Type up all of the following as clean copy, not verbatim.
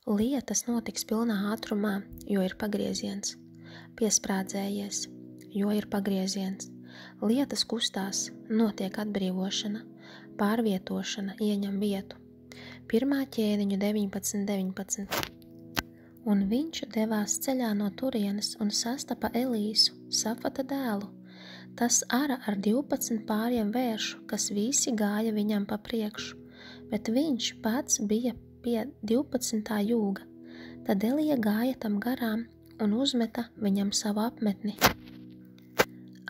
Lietas notiks pilnā ātrumā, jo ir pagrieziens. Piesprādzējies, jo ir pagrieziens. Lietas kustās, notiek atbrīvošana, pārvietošana ieņem vietu. 1. ķēniņu 19:19. Un viņš devās ceļā no turienes un sastapa Elīsu, Safata dēlu. Tas ara ar 12 pāriem vēršu, kas visi gāja viņam pa priekšu, bet viņš pats bija pie 12. jūga. Tad Elija gāja tam garām un uzmeta viņam savu apmetni.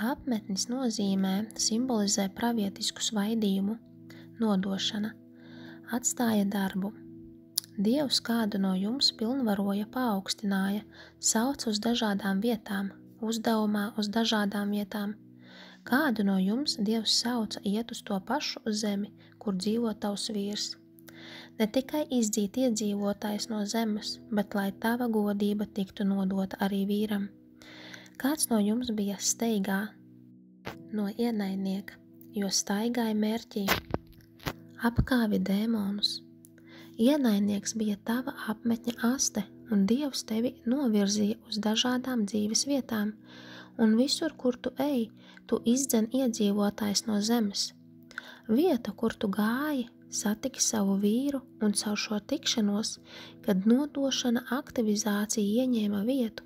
Apmetnis simbolizē pravietisku svaidījumu, nodošana, atstāja darbu. Dievs kādu no jums pilnvaroja, paaugstināja, sauca uz dažādām vietām, uzdevumā uz dažādām vietām. Kādu no jums Dievs sauca iet uz to pašu zemi, kur dzīvo tavs vīrs. Ne tikai izdzīt iedzīvotājs no zemes, bet lai tava godība tiktu nodota arī vīram. Kāds no jums bija steigā no ienaidnieka, jo staigāja mērķī, apkāvi dēmonus. Ienaidnieks bija tava apmetņa aste, un Dievs tevi novirzīja uz dažādām dzīves vietām, un visur, kur tu ej, tu izdzen iedzīvotājs no zemes. Vieta, kur tu gāji, satiki savu vīru, un caur šo tikšanos, kad nodošana aktivizācija ieņēma vietu,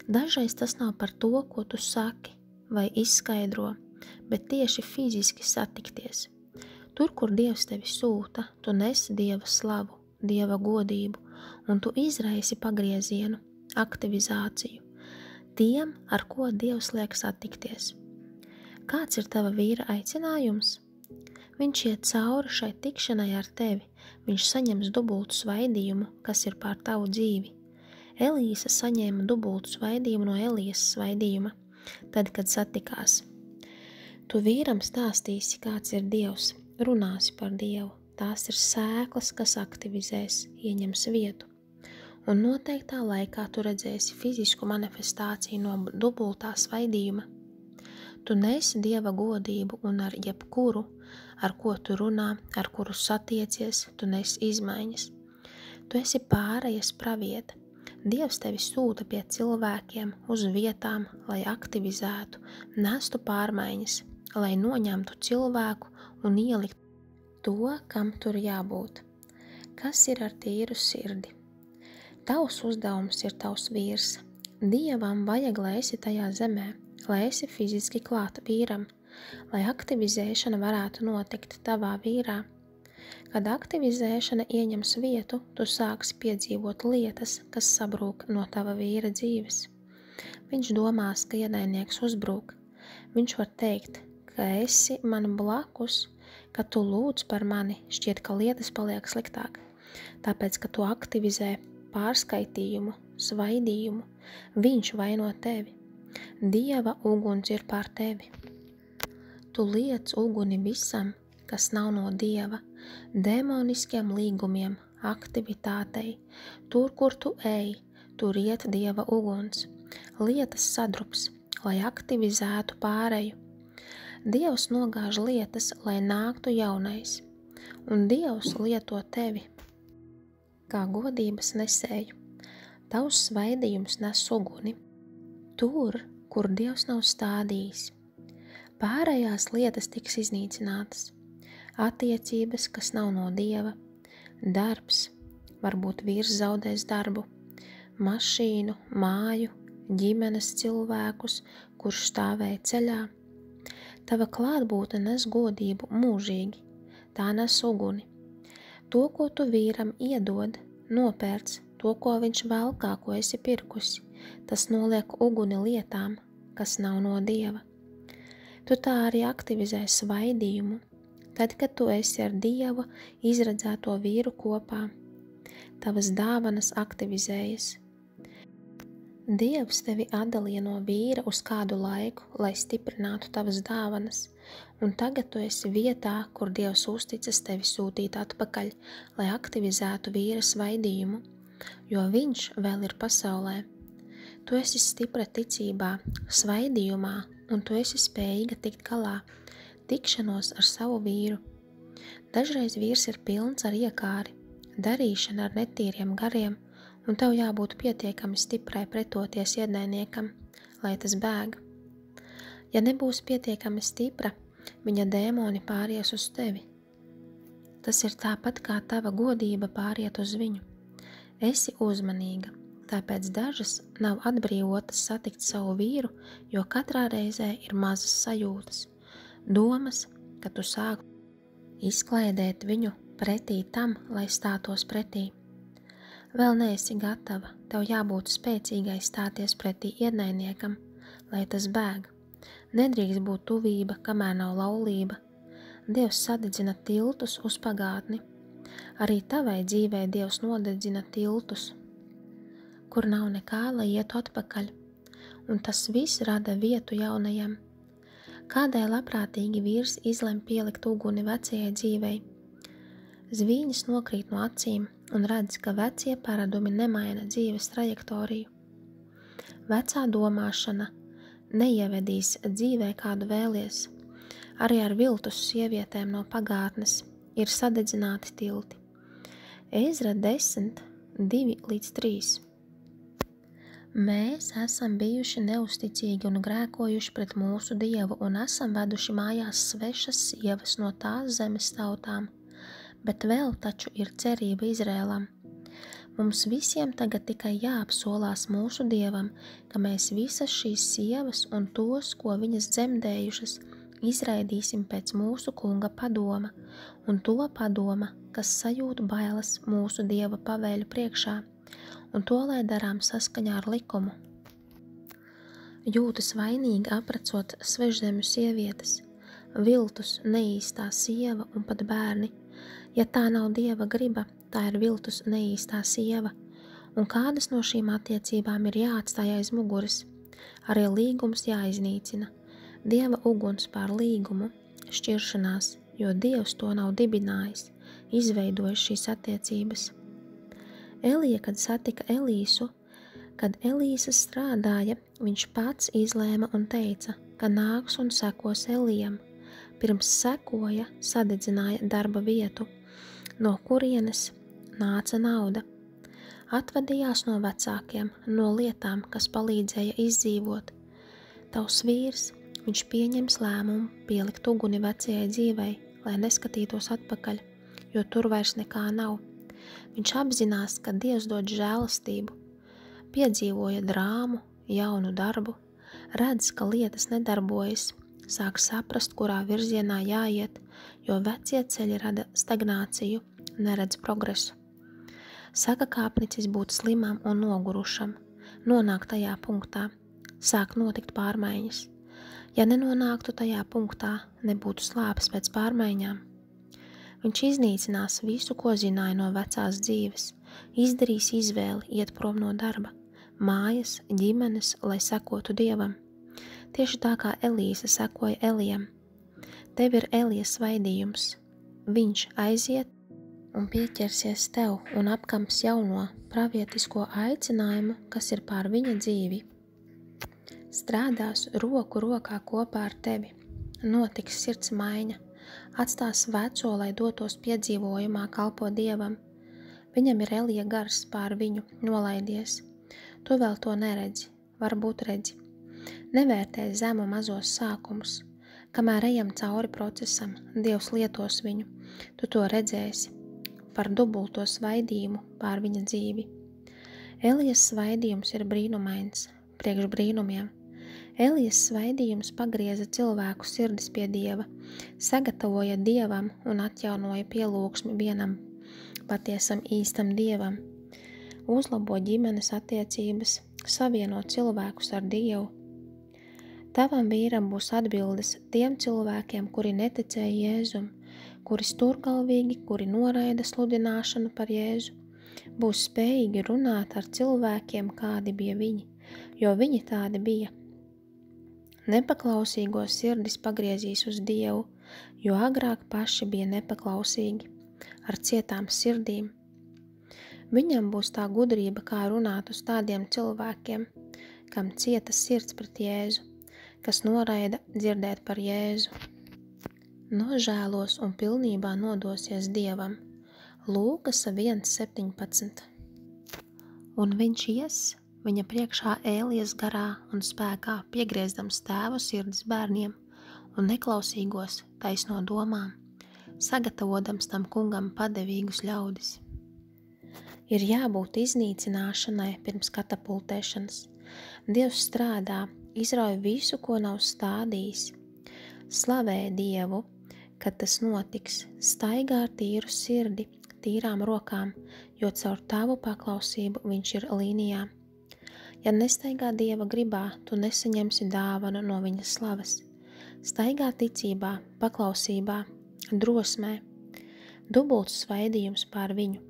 dažreiz tas nav par to, ko tu saki vai izskaidro, bet tieši fiziski satikties. Tur, kur Dievs tevi sūta, tu nesi Dieva slavu, Dieva godību, un tu izraisi pagriezienu, aktivizāciju tiem, ar ko Dievs liek satikties. Kāds ir tava vīra aicinājums? Viņš iet cauri šai tikšanai ar tevi, viņš saņems dubultu svaidījumu, kas ir pār tavu dzīvi. Elīsa saņēma dubultu svaidījumu no Elijas svaidījuma, tad, kad satikās. Tu vīram stāstīsi, kāds ir Dievs, runāsi par Dievu, tās ir sēklas, kas aktivizēs, ieņems vietu. Un noteiktā laikā tu redzēsi fizisku manifestāciju no dubultā svaidījuma. Tu nesi Dieva godību un ar jebkuru, ar ko tu runā, ar kuru satiecies, tu nesi izmaiņas. Tu esi pārējas praviete. Dievs tevi sūta pie cilvēkiem uz vietām, lai aktivizētu, nestu pārmaiņas, lai noņemtu cilvēku un ieliktu to, kam tur jābūt. Kas ir ar tīru sirdi? Tavs uzdevums ir tavs vīrs. Dievam vajag, lai esi tajā zemē, lai esi fiziski klāta vīram, lai aktivizēšana varētu notikt tavā vīrā. Kad aktivizēšana ieņems vietu, tu sāksi piedzīvot lietas, kas sabrūk no tava vīra dzīves. Viņš domās, ka ienaidnieks uzbrūk. Viņš var teikt, ka esi man blakus, ka tu lūdz par mani, šķiet, ka lietas paliek sliktāk. Tāpēc, ka tu aktivizē pārskaitījumu, svaidījumu, viņš vaino tevi. Dieva uguns ir pār tevi. Tu liec uguni visam, kas nav no Dieva, demoniskiem līgumiem, aktivitātei. Tur, kur tu ej, tur iet Dieva uguns. Lietas sadrups, lai aktivizētu pāreju. Dievs nogāž lietas, lai nāktu jaunais. Un Dievs lieto tevi kā godības nesēju. Tavs svaidījums nes uguni. Tur, kur Dievs nav stādījis. Pārējās lietas tiks iznīcinātas. Attiecības, kas nav no Dieva, darbs, varbūt vīrs zaudēs darbu, mašīnu, māju, ģimenes cilvēkus, kurš stāvēja ceļā. Tava klātbūtne nes godību mūžīgi, tā nes uguni. To, ko tu vīram iedod, nopērc, to, ko viņš valkā, ko esi pirkusi, tas noliek uguni lietām, kas nav no Dieva. Tu tā arī aktivizē svaidījumu, tad, kad tu esi ar Dieva izredzēto vīru kopā. Tavas dāvanas aktivizējas. Dievs tevi atdalīja no vīra uz kādu laiku, lai stiprinātu tavas dāvanas, un tagad tu esi vietā, kur Dievs uzticas tevi sūtīt atpakaļ, lai aktivizētu vīra svaidījumu, jo viņš vēl ir pasaulē. Tu esi stipra ticībā, svaidījumā, un tu esi spējīga tikt galā, tikšanos ar savu vīru. Dažreiz vīrs ir pilns ar iekāri, darīšana ar netīriem gariem, un tev jābūt pietiekami stiprai pretoties ienaidniekam, lai tas bēg. Ja nebūsi pietiekami stipra, viņa dēmoni pāries uz tevi. Tas ir tāpat kā tava godība pāriet uz viņu. Esi uzmanīga, tāpēc dažas nav atbrīvotas satikt savu vīru, jo katrā reizē ir mazas sajūtas, domas, ka tu sāku izklaidēt viņu pretī tam, lai stātos pretī. Vēl neesi gatava, tev jābūt spēcīgai stāties pretī ienaidniekam, lai tas bēg. Nedrīkst būt tuvība, kamēr nav laulība. Dievs sadedzina tiltus uz pagātni. Arī tavai dzīvē Dievs nodedzina tiltus, kur nav nekā, lai ietu atpakaļ, un tas viss rada vietu jaunajam. Kādēļ labprātīgi vīrs izlem pielikt uguni vecajai dzīvei? Zvīņas nokrīt no acīm un redz, ka vecie paradumi nemaina dzīves trajektoriju. Vecā domāšana neievedīs dzīvē kādu vēlies. Arī ar viltus sievietēm no pagātnes ir sadedzināti tilti. Ezra 10, 2-3. Mēs esam bijuši neusticīgi un grēkojuši pret mūsu Dievu un esam veduši mājās svešas sievas no tās zemes tautām, bet vēl taču ir cerība Izrēlam. Mums visiem tagad tikai jāapsolās mūsu Dievam, ka mēs visas šīs sievas un tos, ko viņas dzemdējušas, izraidīsim pēc mūsu kunga padoma un to padoma, kas sajūt bailes mūsu Dieva pavēļu priekšā, un to, lai darām saskaņā ar likumu. Jūtas vainīgi apracot svežzemju sievietes, viltus, neīstā sieva un pat bērni. Ja tā nav Dieva griba, tā ir viltus neīstā sieva, un kādas no šīm attiecībām ir jāatstāj aiz muguras. Arī līgums jāiznīcina. Dieva uguns pār līgumu, šķiršanās, jo Dievs to nav dibinājis, izveidojis šīs attiecības. Elija, kad satika Elīsu, kad Elīsa strādāja, viņš pats izlēma un teica, ka nāks un sekos Elijam. Pirms sekoja, sadedzināja darba vietu, no kurienes nāca nauda. Atvadījās no vecākiem, no lietām, kas palīdzēja izdzīvot. Tavs vīrs, viņš pieņems lēmumu pielikt uguni vecajai dzīvei, lai neskatītos atpakaļ, jo tur vairs nekā nav. Viņš apzinās, ka Dievs dod žēlastību, piedzīvoja drāmu, jaunu darbu, redz, ka lietas nedarbojas, sāk saprast, kurā virzienā jāiet, jo vecie ceļi rada stagnāciju, neredz progresu. Saka kāpnicis būt slimam un nogurušam, nonāk tajā punktā, sāk notikt pārmaiņas. Ja nenonāktu tajā punktā, nebūtu slāpes pēc pārmaiņām. Viņš iznīcinās visu, ko zināja no vecās dzīves, izdarīs izvēli iet prom no darba, mājas, ģimenes, lai sekotu Dievam. Tieši tā kā Elīsa sekoja Elijam. Tev ir Elija svaidījums. Viņš aiziet un pieķersies tev un apkams jauno pravietisko aicinājumu, kas ir pār viņa dzīvi. Strādās roku rokā kopā ar tevi. Notiks sirds maiņa. Atstās veco, lai dotos piedzīvojumā kalpo Dievam. Viņam ir Elija gars pār viņu nolaidies. Tu vēl to neredzi, varbūt redzi. Nevērtē zemu mazos sākumus. Kamēr ejam cauri procesam, Dievs lietos viņu, tu to redzēsi, par dubulto svaidījumu pār viņa dzīvi. Elijas svaidījums ir brīnumains, priekš brīnumiem. Elijas svaidījums pagrieza cilvēku sirdis pie Dieva, sagatavoja Dievam un atjaunoja pielūgsmi vienam patiesam īstam Dievam, uzlabo ģimenes attiecības, savieno cilvēkus ar Dievu. Tavam vīram būs atbildes tiem cilvēkiem, kuri neticēja Jēzum, kuri stūrgalvīgi, kuri noraida sludināšanu par Jēzu, būs spējīgi runāt ar cilvēkiem, kādi bija viņi, jo viņi tādi bija. Nepaklausīgo sirdis pagriezīs uz Dievu, jo agrāk paši bija nepaklausīgi, ar cietām sirdīm. Viņam būs tā gudrība, kā runāt uz tādiem cilvēkiem, kam cieta sirds pret Jēzu, kas noraida dzirdēt par Jēzu. Nožēlos un pilnībā nodosies Dievam, Lūkas 1:17. Un viņš ies viņa priekšā Ēlijas garā un spēkā, piegriezdams tēvu sirdis bērniem un neklausīgos taisno domām, sagatavotams tam kungam padevīgus ļaudis. Ir jābūt iznīcināšanai pirms katapultēšanas. Dievs strādā, izrauj visu, ko nav stādījis. Slavē Dievu, kad tas notiks, staigā ar tīru sirdi, tīrām rokām, jo caur tavu paklausību viņš ir līnijā. Ja nestaigā Dieva gribā, tu nesaņemsi dāvanu no viņa slavas. Staigā ticībā, paklausībā, drosmē, dubults svaidījums pār viņu.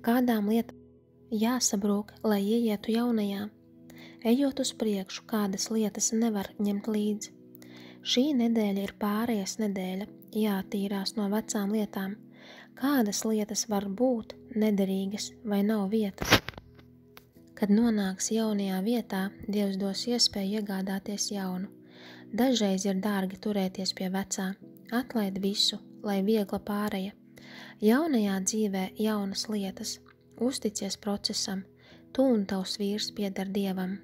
Kādām lietām jāsabrūk, lai ieietu jaunajā? Ejot uz priekšu, kādas lietas nevar ņemt līdzi. Šī nedēļa ir pārējas nedēļa, jātīrās no vecām lietām. Kādas lietas var būt nederīgas vai nav vietas? Kad nonāks jaunajā vietā, Dievs dos iespēju iegādāties jaunu. Dažreiz ir dārgi turēties pie vecā, atlaid visu, lai viegla pāreja. Jaunajā dzīvē jaunas lietas, uzticies procesam, tu un tavs vīrs pieder Dievam.